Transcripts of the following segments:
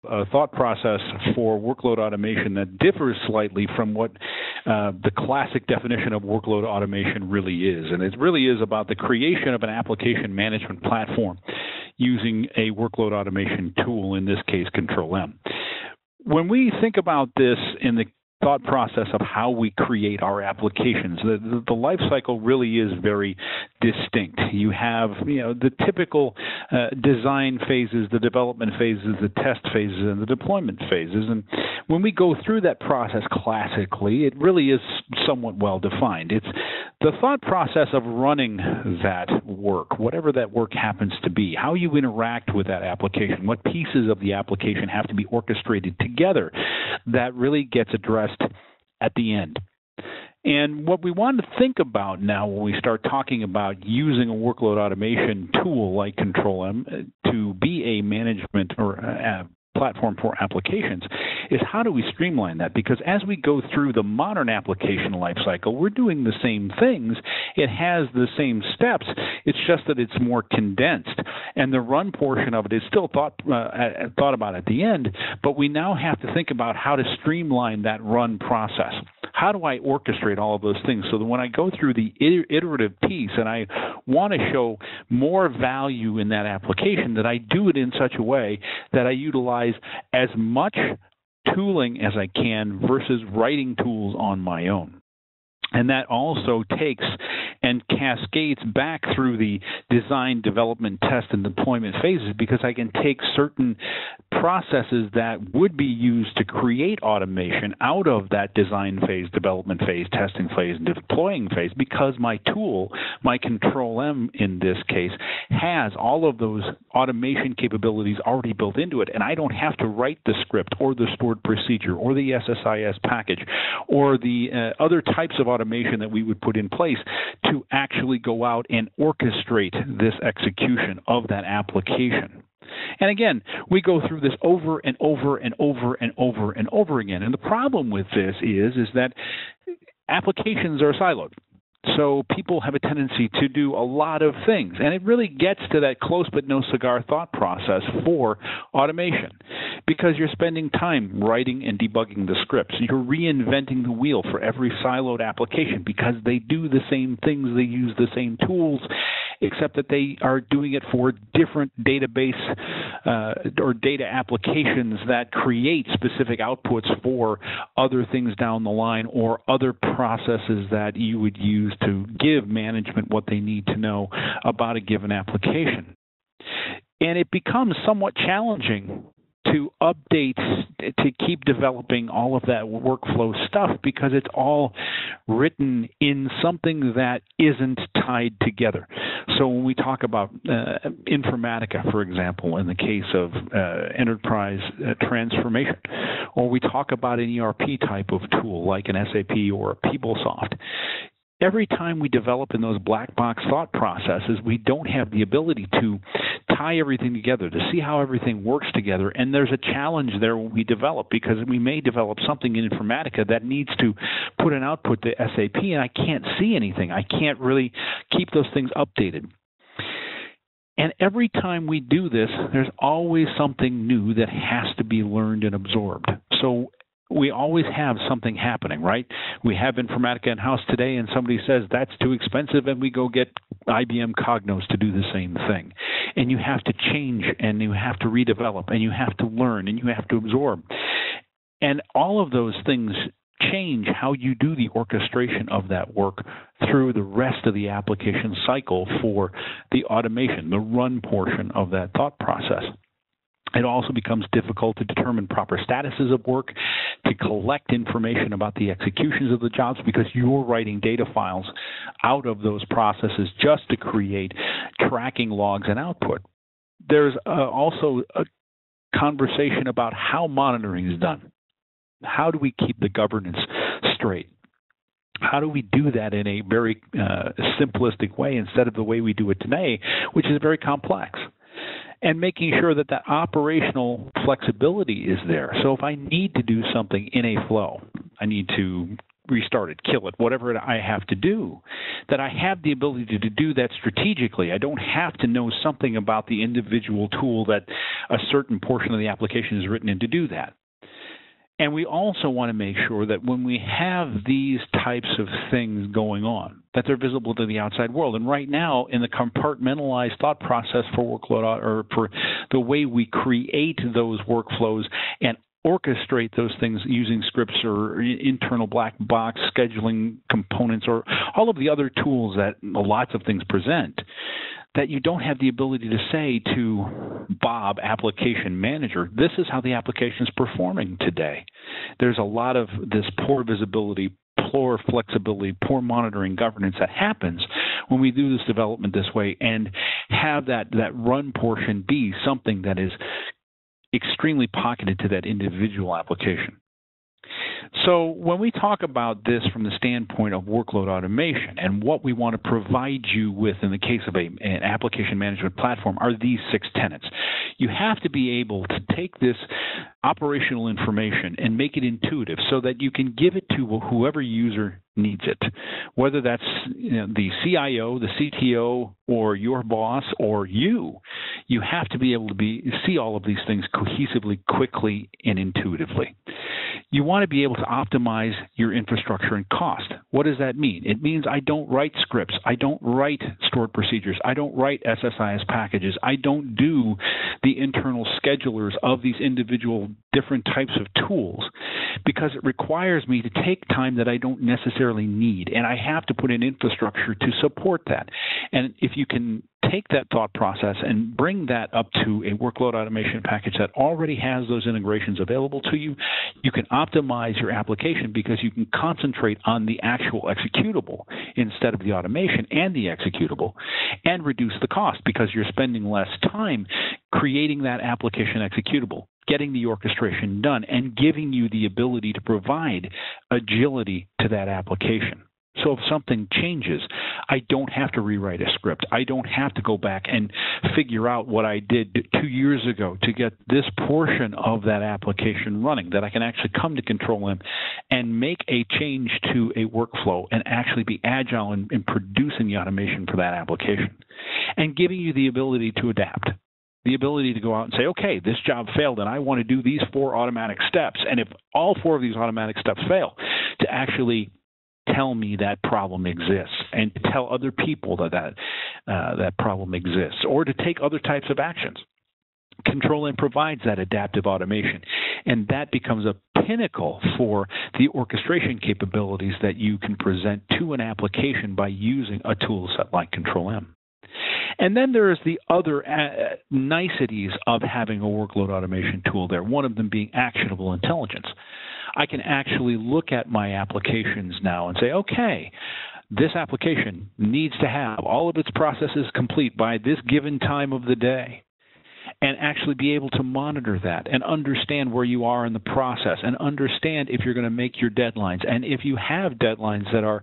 a thought process for workload automation that differs slightly from what the classic definition of workload automation really is. And it really is about the creation of an application management platform using a workload automation tool, in this case, Control-M. When we think about this in the thought process of how we create our applications, the life cycle really is very distinct. You have, the typical design phases, the development phases, the test phases, and the deployment phases. And when we go through that process classically, it really is somewhat well defined. It's the thought process of running that work, whatever that work happens to be, how you interact with that application, what pieces of the application have to be orchestrated together, that really gets addressed at the end. And what we want to think about now when we start talking about using a workload automation tool like Control-M to be a management or a platform for applications is how do we streamline that? Because as we go through the modern application lifecycle, we're doing the same things. It has the same steps. It's just that it's more condensed. And the run portion of it is still thought about at the end, but we now have to think about how to streamline that run process. How do I orchestrate all of those things so that when I go through the iterative piece and I want to show more value in that application, that I do it in such a way that I utilize as much tooling as I can versus writing tools on my own. And that also takes and cascades back through the design, development, test, and deployment phases, because I can take certain processes that would be used to create automation out of that design phase, development phase, testing phase, and deploying phase, because my tool, my Control-M in this case, has all of those automation capabilities already built into it, and I don't have to write the script or the stored procedure or the SSIS package or the other types of automation that we would put in place to actually go out and orchestrate this execution of that application. And again, we go through this over and over and over and over and over again. And the problem with this is that applications are siloed. So people have a tendency to do a lot of things. And it really gets to that close but no cigar thought process for automation, because you're spending time writing and debugging the scripts. You're reinventing the wheel for every siloed application because they do the same things, they use the same tools, except that they are doing it for different database or data applications that create specific outputs for other things down the line or other processes that you would use to give management what they need to know about a given application. And it becomes somewhat challenging to update, to keep developing all of that workflow stuff, because it's all written in something that isn't tied together. So when we talk about Informatica, for example, in the case of enterprise transformation, or we talk about an ERP type of tool like an SAP or a PeopleSoft, every time we develop in those black box thought processes, we don't have the ability to tie everything together, to see how everything works together. And there's a challenge there when we develop, because we may develop something in Informatica that needs to put an output to SAP, and I can't see anything. I can't really keep those things updated. And every time we do this, there's always something new that has to be learned and absorbed. So we always have something happening, right? We have Informatica in-house today, and somebody says that's too expensive, and we go get IBM Cognos to do the same thing. And you have to change, and you have to redevelop, and you have to learn, and you have to absorb. And all of those things change how you do the orchestration of that work through the rest of the application cycle for the automation, the run portion of that thought process. It also becomes difficult to determine proper statuses of work, to collect information about the executions of the jobs, because you're writing data files out of those processes just to create tracking logs and output. There's also a conversation about how monitoring is done. How do we keep the governance straight? How do we do that in a very simplistic way instead of the way we do it today, which is very complex? And making sure that that operational flexibility is there. So if I need to do something in a flow, I need to restart it, kill it, whatever I have to do, that I have the ability to do that strategically. I don't have to know something about the individual tool that a certain portion of the application is written in to do that. And we also want to make sure that when we have these types of things going on, that they're visible to the outside world. And right now, in the compartmentalized thought process for workload, or for the way we create those workflows and orchestrate those things using scripts or internal black box scheduling components or all of the other tools that lots of things present, that you don't have the ability to say to Bob, application manager, this is how the application is performing today. There's a lot of this poor visibility, poor flexibility, poor monitoring governance that happens when we do this development this way and have that run portion be something that is extremely pocketed to that individual application. So when we talk about this from the standpoint of workload automation and what we want to provide you with in the case of an application management platform are these 6 tenets. You have to be able to take this operational information and make it intuitive so that you can give it to whoever user needs it, whether that's the CIO, the CTO, or your boss, or you. You have to be able to see all of these things cohesively, quickly, and intuitively. You want to be able to optimize your infrastructure and cost. What does that mean? It means I don't write scripts. I don't write stored procedures. I don't write SSIS packages. I don't do the internal schedulers of these individual different types of tools because it requires me to take time that I don't necessarily need, and I have to put in infrastructure to support that. And if you can take that thought process and bring that up to a workload automation package that already has those integrations available to you, you can optimize your application because you can concentrate on the actual executable instead of the automation and the executable, and reduce the cost because you're spending less time creating that application executable, getting the orchestration done, and giving you the ability to provide agility to that application. So if something changes, I don't have to rewrite a script. I don't have to go back and figure out what I did 2 years ago to get this portion of that application running, that I can actually come to Control-M and make a change to a workflow and actually be agile in producing the automation for that application, and giving you the ability to adapt. The ability to go out and say, okay, this job failed and I want to do these 4 automatic steps. And if all 4 of these automatic steps fail, to actually tell me that problem exists and to tell other people that problem exists, or to take other types of actions. Control-M provides that adaptive automation, and that becomes a pinnacle for the orchestration capabilities that you can present to an application by using a tool set like Control-M. And then there is the other niceties of having a workload automation tool there, one of them being actionable intelligence. I can actually look at my applications now and say, okay, this application needs to have all of its processes complete by this given time of the day, and actually be able to monitor that and understand where you are in the process and understand if you're going to make your deadlines. And if you have deadlines that are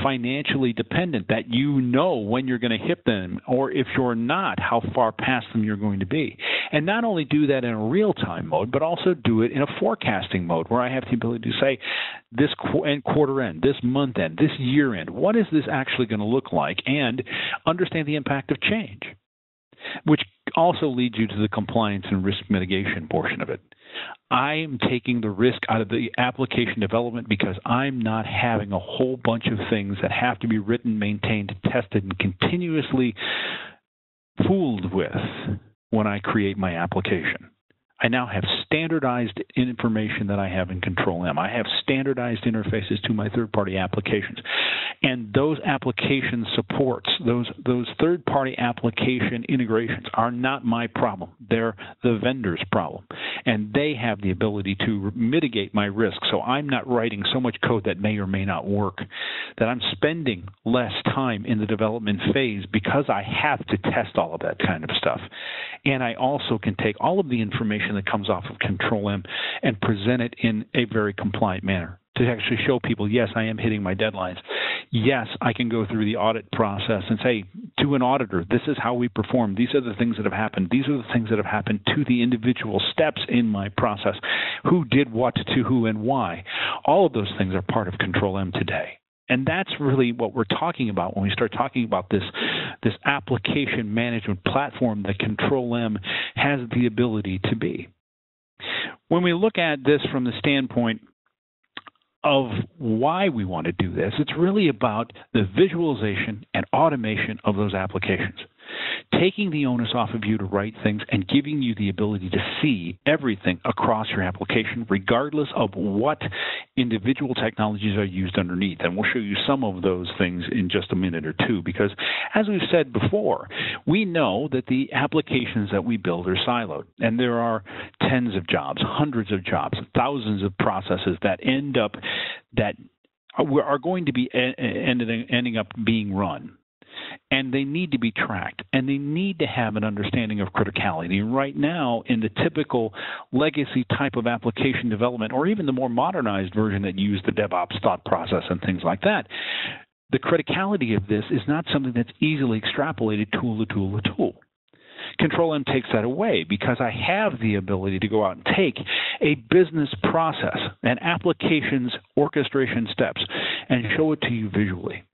financially dependent, that you know when you're going to hit them, or if you're not, how far past them you're going to be. And not only do that in a real-time mode, but also do it in a forecasting mode where I have the ability to say, this quarter end, this month end, this year end, what is this actually going to look like, and understand the impact of change, which also leads you to the compliance and risk mitigation portion of it. I'm taking the risk out of the application development because I'm not having a whole bunch of things that have to be written, maintained, tested, and continuously fooled with when I create my application. I now have standardized information that I have in Control-M. I have standardized interfaces to my third-party applications. And those application supports, those third-party application integrations are not my problem. They're the vendor's problem. And they have the ability to mitigate my risk. So I'm not writing so much code that may or may not work, that I'm spending less time in the development phase because I have to test all of that kind of stuff. And I also can take all of the information that comes off of Control-M and present it in a very compliant manner to actually show people, yes, I am hitting my deadlines. Yes, I can go through the audit process and say to an auditor, this is how we perform. These are the things that have happened. These are the things that have happened to the individual steps in my process. Who did what to who and why. All of those things are part of Control M today. And that's really what we're talking about when we start talking about this application management platform that Control M has the ability to be. When we look at this from the standpoint of why we want to do this, it's really about the visualization and automation of those applications. Taking the onus off of you to write things and giving you the ability to see everything across your application, regardless of what individual technologies are used underneath. And we'll show you some of those things in just a minute or two, because as we've said before, we know that the applications that we build are siloed, and there are tens of jobs, hundreds of jobs, thousands of processes that are going to be ending up being run. And they need to be tracked, and they need to have an understanding of criticality. Right now, in the typical legacy type of application development, or even the more modernized version that use the DevOps thought process and things like that, the criticality of this is not something that's easily extrapolated tool to tool to tool. Control M takes that away because I have the ability to go out and take a business process, an application's orchestration steps, and show it to you visually.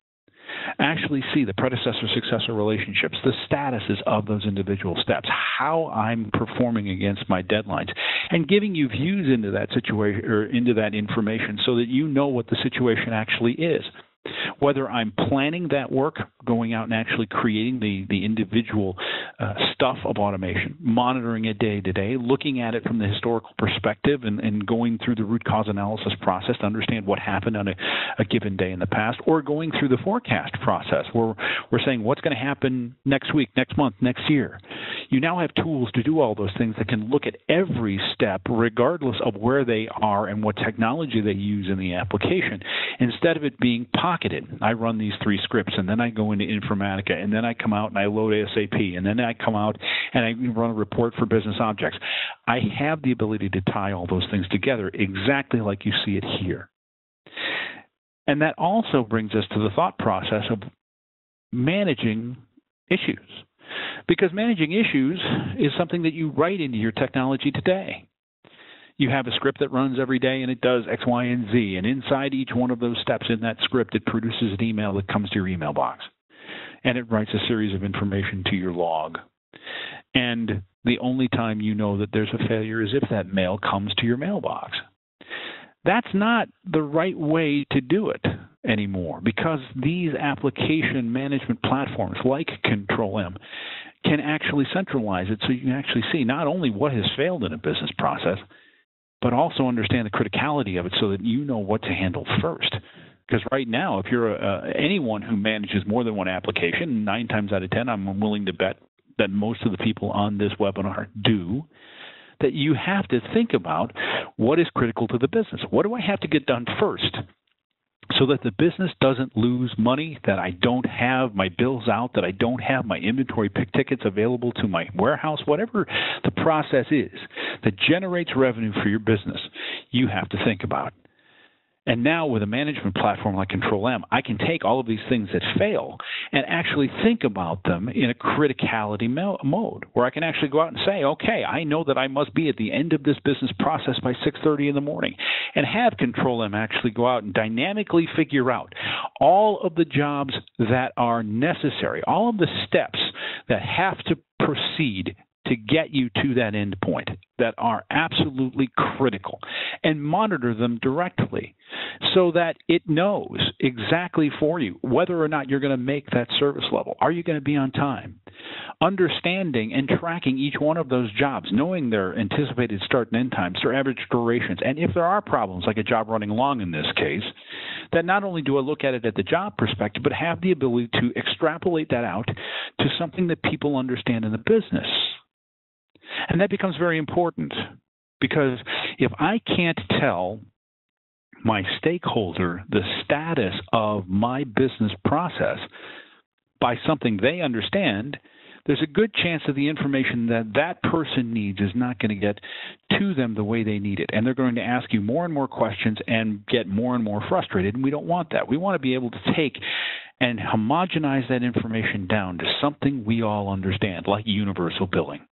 Actually see the predecessor-successor relationships, the statuses of those individual steps, how I'm performing against my deadlines, and giving you views into that situation or into that information so that you know what the situation actually is. Whether I'm planning that work, going out and actually creating the individual stuff of automation, monitoring it day to day, looking at it from the historical perspective and going through the root cause analysis process to understand what happened on a given day in the past, or going through the forecast process where we're saying what's going to happen next week, next month, next year. You now have tools to do all those things that can look at every step regardless of where they are and what technology they use in the application, instead of it being pocketed. I run these 3 scripts, and then I go into Informatica, and then I come out and I load SAP, and then I come out and I run a report for business objects. I have the ability to tie all those things together exactly like you see it here. And that also brings us to the thought process of managing issues. Because managing issues is something that you write into your technology today. You have a script that runs every day, and it does X, Y, and Z. And inside each one of those steps in that script, it produces an email that comes to your email box. And it writes a series of information to your log. And the only time you know that there's a failure is if that mail comes to your mailbox. That's not the right way to do it anymore, because these application management platforms like Control M can actually centralize it so you can actually see not only what has failed in a business process, but also understand the criticality of it so that you know what to handle first. Because right now, if you're anyone who manages more than one application, 9 times out of 10, I'm willing to bet that most of the people on this webinar do, that you have to think about what is critical to the business. What do I have to get done first so that the business doesn't lose money, that I don't have my bills out, that I don't have my inventory pick tickets available to my warehouse, whatever the process is that generates revenue for your business, you have to think about. And now with a management platform like Control M, I can take all of these things that fail and actually think about them in a criticality mode, where I can actually go out and say, okay, I know that I must be at the end of this business process by 6:30 in the morning, and have Control M actually go out and dynamically figure out all of the jobs that are necessary, all of the steps that have to proceed to get you to that end point that are absolutely critical, and monitor them directly so that it knows exactly for you whether or not you're going to make that service level. Are you going to be on time? Understanding and tracking each one of those jobs, knowing their anticipated start and end times, their average durations, and if there are problems, like a job running long in this case, that not only do I look at it at the job perspective, but have the ability to extrapolate that out to something that people understand in the business. And that becomes very important, because if I can't tell my stakeholder the status of my business process by something they understand, there's a good chance that the information that that person needs is not going to get to them the way they need it. And they're going to ask you more and more questions and get more and more frustrated, and we don't want that. We want to be able to take and homogenize that information down to something we all understand, like universal billing.